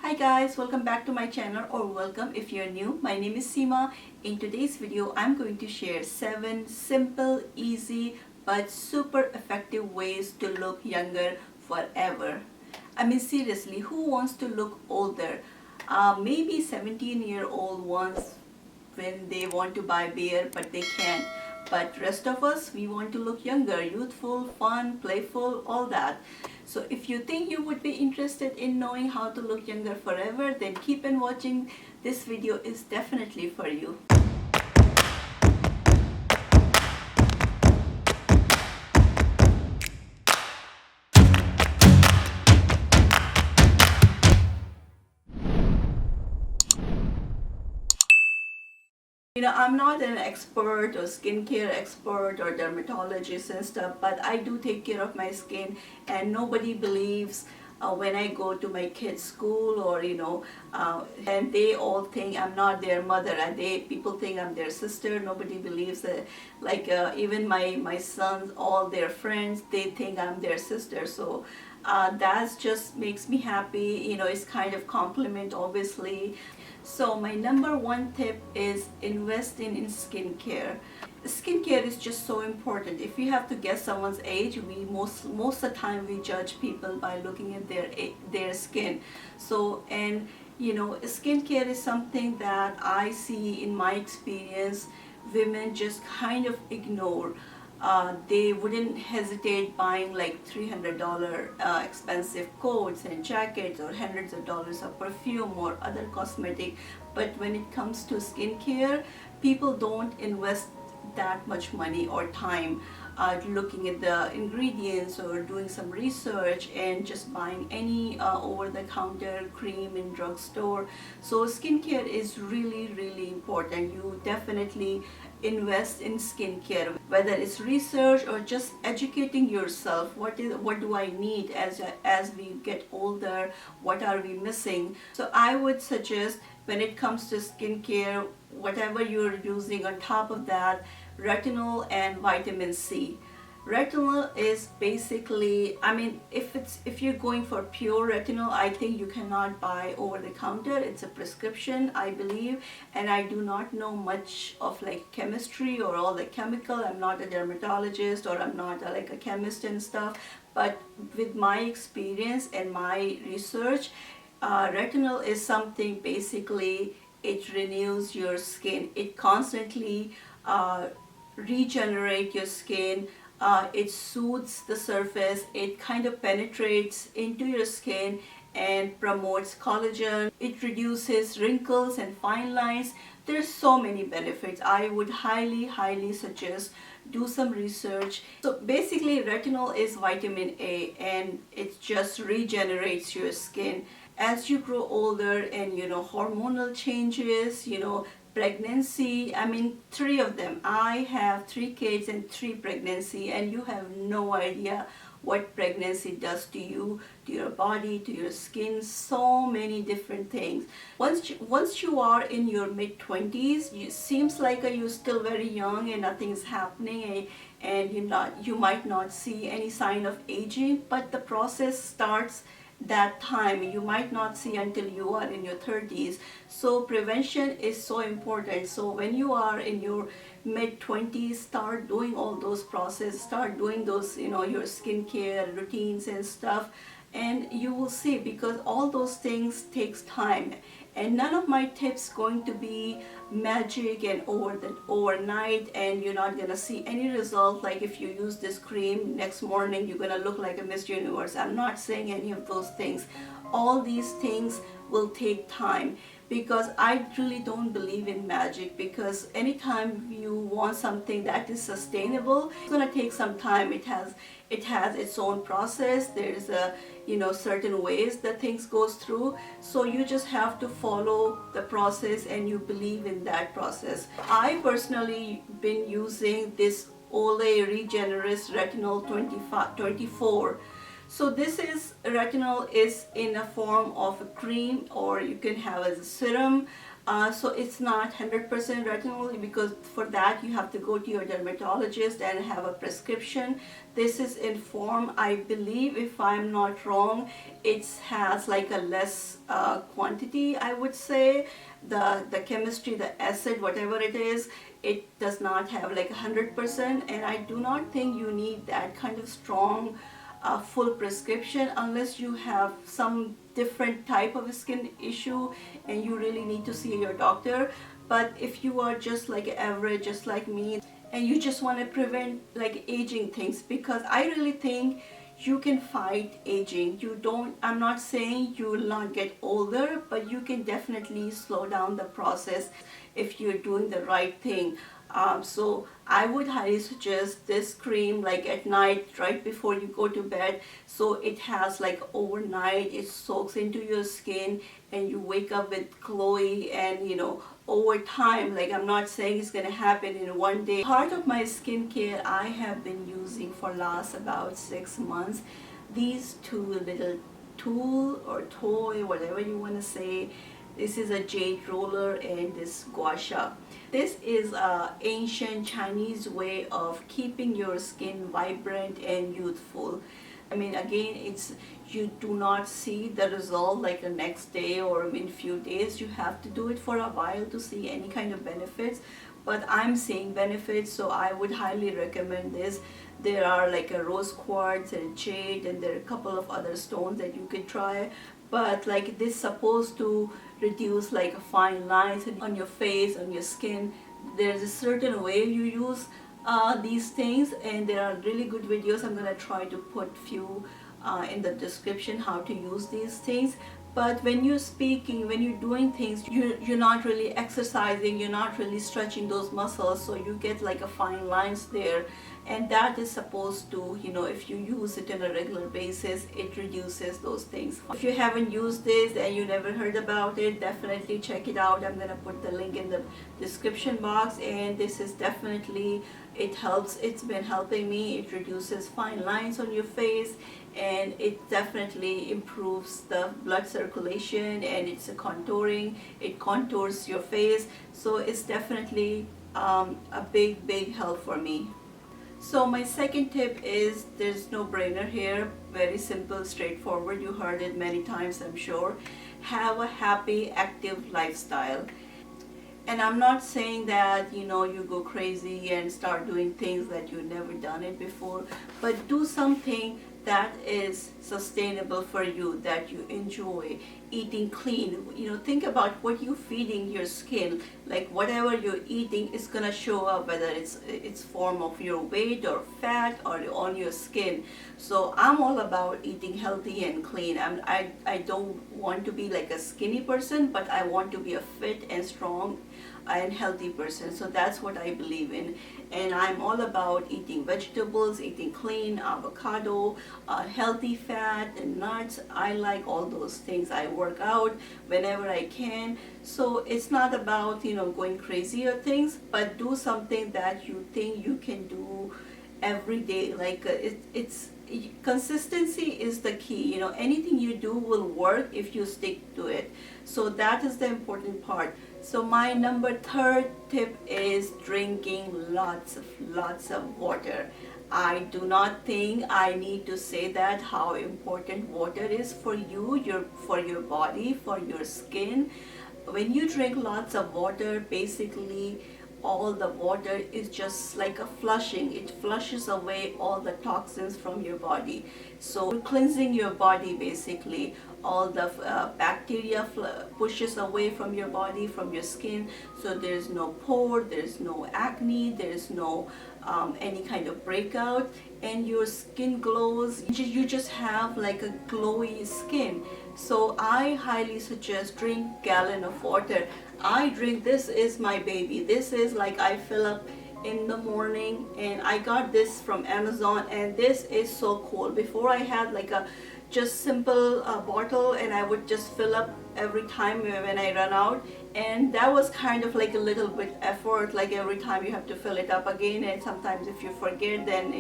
Hi guys, welcome back to my channel, or welcome if you're new. My name is Seema. In today's video, I'm going to share 7 simple, easy, but super effective ways to look younger forever. I mean seriously, who wants to look older? Maybe 17-year-old ones when they want to buy beer but they can't. But rest of us, we want to look younger, youthful, fun, playful, all that. So if you think you would be interested in knowing how to look younger forever, then keep on watching. This video is definitely for you. I'm not an expert or skincare expert or dermatologist and stuff, but I do take care of my skin, and nobody believes when I go to my kids' school or and they all think I'm not their mother, and people think I'm their sister. Nobody believes that. Like even my sons, all their friends, they think I'm their sister. So that just makes me happy. It's kind of compliment, obviously. So my number one tip is investing in skincare. Skincare is just so important. If you have to guess someone's age, we most of the time we judge people by looking at their skin. So skincare is something that I see in my experience women just kind of ignore. They wouldn't hesitate buying like $300 expensive coats and jackets, or hundreds of dollars of perfume or other cosmetic. But when it comes to skincare, people don't invest that much money or time looking at the ingredients or doing some research and just buying any over-the-counter cream in drugstore. So skincare is really important. You definitely invest in skincare, whether it's research or just educating yourself. What do I need as we get older? What are we missing? So I would suggest, when it comes to skincare, whatever you're using on top of that, retinol and vitamin C. Retinol is basically, I mean, if you're going for pure retinol, I think you cannot buy over the counter. It's a prescription, I believe, and I do not know much of like chemistry or all the chemical. I'm not a dermatologist, or I'm not like a chemist and stuff, but with my experience and my research, retinol is something, basically it renews your skin. It constantly regenerate your skin. It soothes the surface. It kind of penetrates into your skin and promotes collagen. It reduces wrinkles and fine lines. There's so many benefits. I would highly suggest do some research. So basically retinol is vitamin A, and it just regenerates your skin. As you grow older and hormonal changes, pregnancy, I mean 3 of them. I have 3 kids and 3 pregnancy, and you have no idea what pregnancy does to you, to your body, to your skin, so many different things. Once you are in your mid-20s, it seems like you're still very young and nothing's happening, and you might not see any sign of aging, but the process starts that time. You might not see until you are in your 30s. So prevention is so important. So when you are in your mid-20s, start doing all those processes, start doing those your skincare routines and stuff, and you will see, because all those things takes time. And none of my tips going to be magic and overnight, and you're not gonna see any result. Like if you use this cream, next morning you're gonna look like a Miss Universe. I'm not saying any of those things. All these things will take time, because I really don't believe in magic, because anytime you want something that is sustainable, it's going to take some time. It has its own process. There's a certain ways that things goes through, so you just have to follow the process and you believe in that process. I personally been using this Olay Regenerist Retinol 24. So this is retinol is in a form of a cream, or you can have as a serum. So it's not 100% retinol, because for that you have to go to your dermatologist and have a prescription. This is in form, I believe, if I'm not wrong, it has like a less quantity, I would say. The chemistry, the acid, whatever it is, it does not have like 100%, and I do not think you need that kind of strong full prescription unless you have some different type of skin issue and you really need to see your doctor. But if you are just like average, just like me, and you just want to prevent like aging things, because I really think you can fight aging. You don't, I'm not saying you will not get older, but you can definitely slow down the process if you're doing the right thing. So I would highly suggest this cream like at night, right before you go to bed. So it has like overnight, it soaks into your skin and you wake up with glowy, and over time, like I'm not saying it's gonna happen in one day. Part of my skincare I have been using for last about 6 months, these two little tool or toy, whatever you want to say. This is a jade roller and this gua sha. This is a ancient Chinese way of keeping your skin vibrant and youthful. I mean, again, it's, you do not see the result like the next day or in few days. You have to do it for a while to see any kind of benefits. But I'm seeing benefits, so I would highly recommend this. There are like a rose quartz and jade, and there are a couple of other stones that you could try. But like this supposed to reduce like fine lines on your face, on your skin. There's a certain way you use these things, and there are really good videos. I'm gonna try to put few in the description how to use these things. But when you're speaking, when you're doing things, you're not really exercising, you're not really stretching those muscles, so you get like a fine lines there. And that is supposed to, if you use it on a regular basis, it reduces those things. If you haven't used this and you never heard about it, definitely check it out. I'm gonna put the link in the description box. And this is definitely, it helps, it's been helping me. It reduces fine lines on your face, and it definitely improves the blood circulation, and it's a contouring, it contours your face. So it's definitely a big help for me. So my second tip is, there's no brainer here, very simple, straightforward. You heard it many times, I'm sure. Have a happy, active lifestyle. And I'm not saying that you go crazy and start doing things that you've never done it before, but do something that is sustainable for you, that you enjoy. Eating clean, think about what you're feeding your skin. Like whatever you're eating is gonna show up, whether it's form of your weight or fat or on your skin. So I'm all about eating healthy and clean. I don't want to be like a skinny person, but I want to be a fit and strong and healthy person. So that's what I believe in. And I'm all about eating vegetables, eating clean, avocado, healthy fat and nuts. I like all those things. I work out whenever I can. So it's not about going crazy or things, but do something that you think you can do every day. Like it's consistency is the key. Anything you do will work if you stick to it. So that is the important part. So my third tip is drinking lots of water. I do not think I need to say that how important water is for you, for your body, for your skin. When you drink lots of water, basically all the water is just like a flushing. It flushes away all the toxins from your body. So cleansing your body, basically all the bacteria pushes away from your body, from your skin. So there's no pore, there's no acne, there's no any kind of breakout, and your skin glows. You just have like a glowy skin. So I highly suggest drink gallon of water. I drink, this is my baby. This is like I fill up in the morning, and I got this from Amazon, and this is so cool. Before I had like a just simple bottle, and I would just fill up every time when I run out, and that was kind of like a little bit effort, like every time you have to fill it up again, and sometimes if you forget, then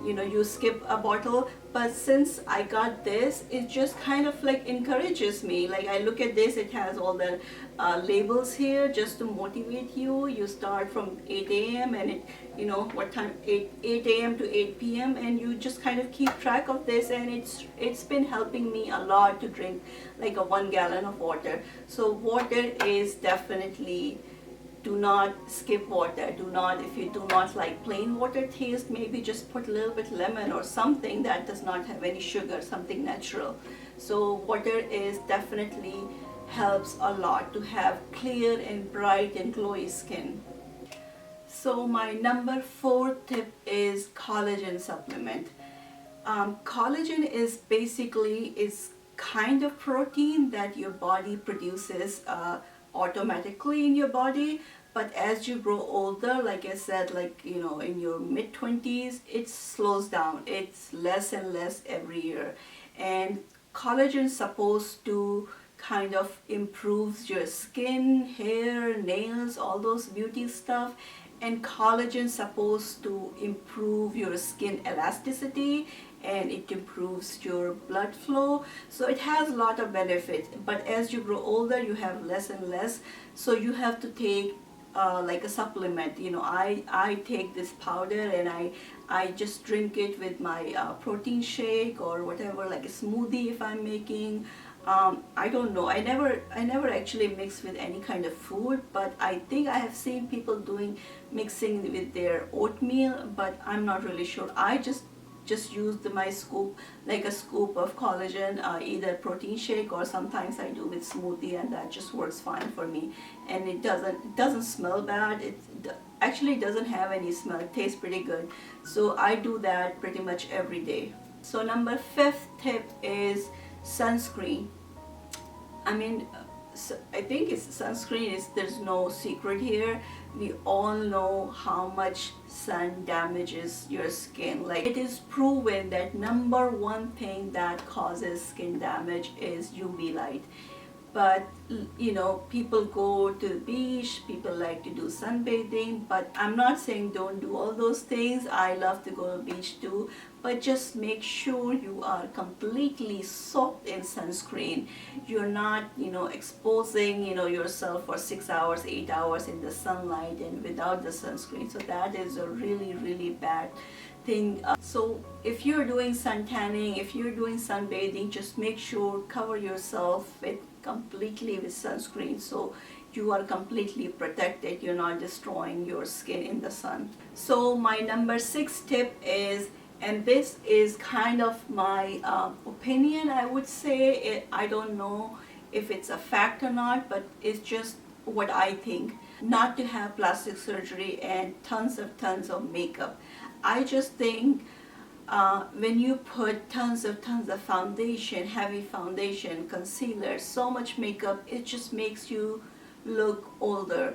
you skip a bottle. But since I got this, it just kind of like encourages me. Like I look at this, it has all the labels here just to motivate you. You start from 8 a.m. and it, what time, 8 a.m. to 8 p.m. and you just kind of keep track of this, and it's been helping me a lot to drink like a 1 gallon of water. So water is definitely, do not skip water. Do not, if you do not like plain water taste, maybe just put a little bit lemon or something that does not have any sugar, something natural. So water is definitely helps a lot to have clear and bright and glowy skin. So my number 4 tip is collagen supplement. Collagen is basically is kind of protein that your body produces automatically in your body, but as you grow older, like I said, like in your mid-20s, it slows down. It's less and less every year, and collagen is supposed to kind of improves your skin, hair, nails, all those beauty stuff. And collagen is supposed to improve your skin elasticity, and it improves your blood flow. So it has a lot of benefits, but as you grow older, you have less and less, so you have to take like a supplement. I take this powder, and I just drink it with my protein shake or whatever, like a smoothie if I'm making. I don't know. I never actually mix with any kind of food, but I think I have seen people doing mixing with their oatmeal, but I'm not really sure. I just use my scoop, like a scoop of collagen, either protein shake, or sometimes I do with smoothie, and that just works fine for me. And it doesn't smell bad. It actually doesn't have any smell. It tastes pretty good. So I do that pretty much every day. So number 5th tip is sunscreen. I mean, I think it's sunscreen is, there's no secret here. We all know how much sun damages your skin. Like, it is proven that number 1 thing that causes skin damage is UV light. But people go to the beach, people like to do sunbathing, but I'm not saying don't do all those things. I love to go to the beach too, but just make sure you are completely soaked in sunscreen. You're not exposing yourself for 6 hours, 8 hours in the sunlight and without the sunscreen. So that is a really bad thing. So if you're doing sun tanning, if you're doing sunbathing, just make sure cover yourself completely with sunscreen, so you are completely protected. You're not destroying your skin in the sun. So my number 6 tip is, and this is kind of my opinion, I would say. I don't know if it's a fact or not, but it's just what I think. Not to have plastic surgery and tons of makeup. I just think when you put tons of foundation, heavy foundation, concealer, so much makeup, it just makes you look older.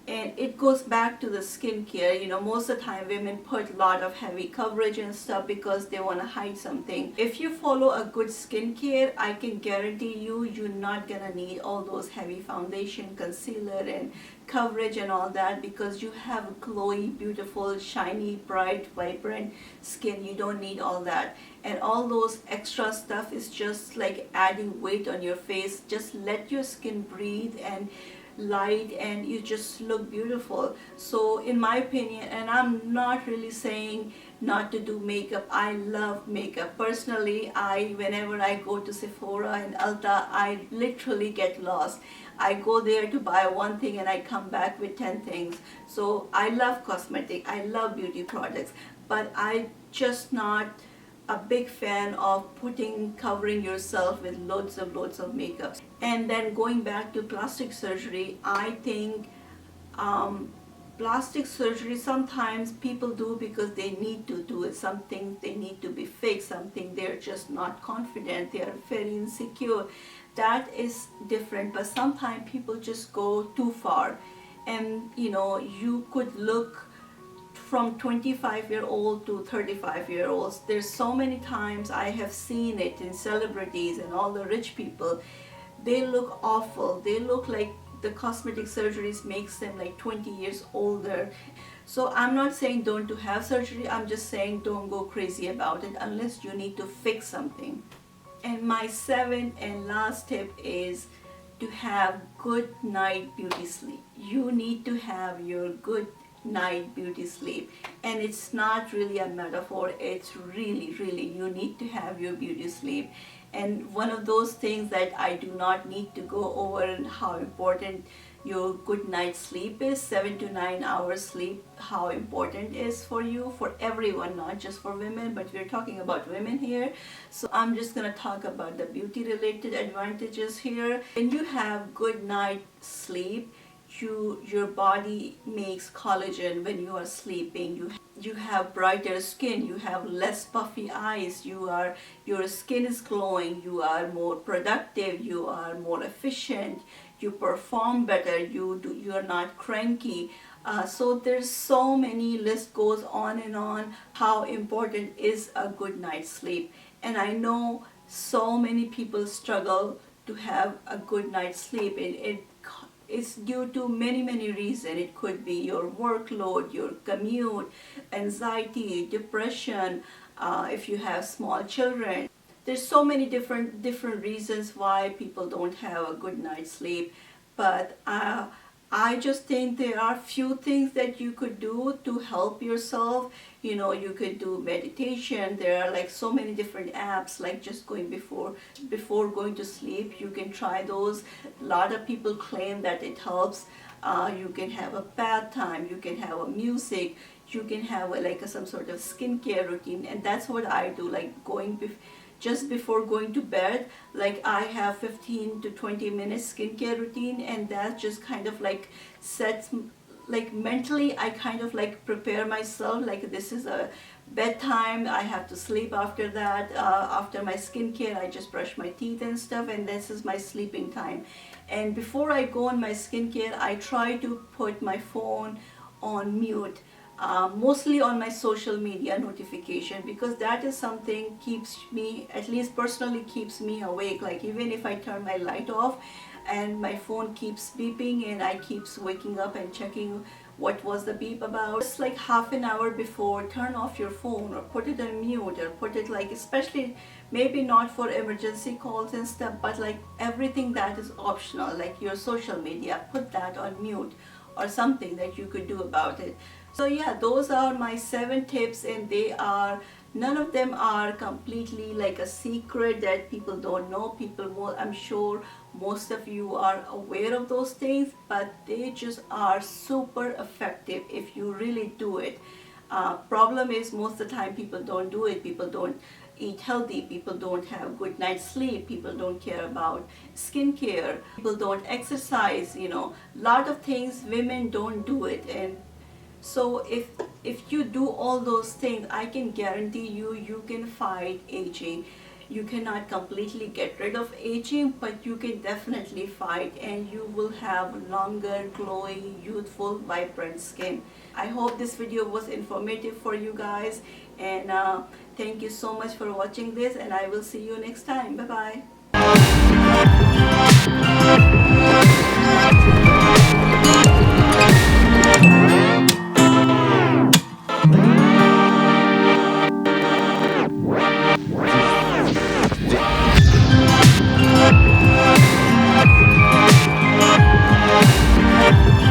And it goes back to the skincare. Most of the time women put a lot of heavy coverage and stuff because they want to hide something. If you follow a good skincare, I can guarantee you're not gonna need all those heavy foundation, concealer, and coverage and all that, because you have glowy, beautiful, shiny, bright, vibrant skin. You don't need all that. And all those extra stuff is just like adding weight on your face. Just let your skin breathe and light, and you just look beautiful. So in my opinion, and I'm not really saying not to do makeup, I love makeup personally. Whenever I go to Sephora and Ulta, I literally get lost. I go there to buy one thing and I come back with 10 things. So I love cosmetic, I love beauty products, but I just not a big fan of covering yourself with loads of makeup. And then going back to plastic surgery, I think plastic surgery sometimes people do because they need to do it. Something they need to be fixed, something they're just not confident, they are very insecure. That is different. But sometimes people just go too far, and you could look from 25-year-old to 35-year-olds. There's so many times I have seen it in celebrities and all the rich people. They look awful. They look like the cosmetic surgeries makes them like 20 years older. So I'm not saying don't to have surgery, I'm just saying don't go crazy about it unless you need to fix something. And my seventh and last tip is to have good night beauty sleep. You need to have your good night beauty sleep, and it's not really a metaphor, it's really you need to have your beauty sleep. And one of those things that I do not need to go over and how important your good night's sleep is, 7 to 9 hours sleep, how important is for you, for everyone, not just for women, but we're talking about women here. So I'm just gonna talk about the beauty related advantages here. When you have good night sleep, your body makes collagen when you are sleeping. You have brighter skin, you have less puffy eyes, your skin is glowing, you are more productive, you are more efficient, you perform better, you are not cranky. So there's so many, list goes on and on how important is a good night's sleep. And I know so many people struggle to have a good night's sleep, and it's due to many reasons. It could be your workload, your commute, anxiety, depression, if you have small children. There's so many different reasons why people don't have a good night's sleep. But I just think there are few things that you could do to help yourself. You could do meditation. There are like so many different apps, like just going before going to sleep. You can try those. A lot of people claim that it helps. You can have a bath time, you can have a music, you can have some sort of skincare routine, and that's what I do, like just before going to bed. Like I have 15 to 20 minutes skincare routine, and that just kind of like sets, like mentally I kind of like prepare myself, like this is a bedtime, I have to sleep after that. After my skincare I just brush my teeth and stuff, and this is my sleeping time. And before I go on my skincare, I try to put my phone on mute. Mostly on my social media notification, because that is something keeps me, at least personally keeps me awake. Like even if I turn my light off and my phone keeps beeping and I keeps waking up and checking what was the beep about, just like half an hour before, turn off your phone or put it on mute, or put it like, especially maybe not for emergency calls and stuff, but like everything that is optional, like your social media, put that on mute or something that you could do about it. So yeah, those are my 7 tips, and none of them are completely like a secret that people don't know. I'm sure most of you are aware of those things, but they just are super effective if you really do it. Problem is, most of the time people don't do it. People don't eat healthy, people don't have good night's sleep, people don't care about skincare, people don't exercise, lot of things, women don't do it. And so if you do all those things, I can guarantee you can fight aging. You cannot completely get rid of aging, but you can definitely fight, and you will have longer, glowing, youthful, vibrant skin. I hope this video was informative for you guys, and thank you so much for watching this, and I will see you next time. Bye bye.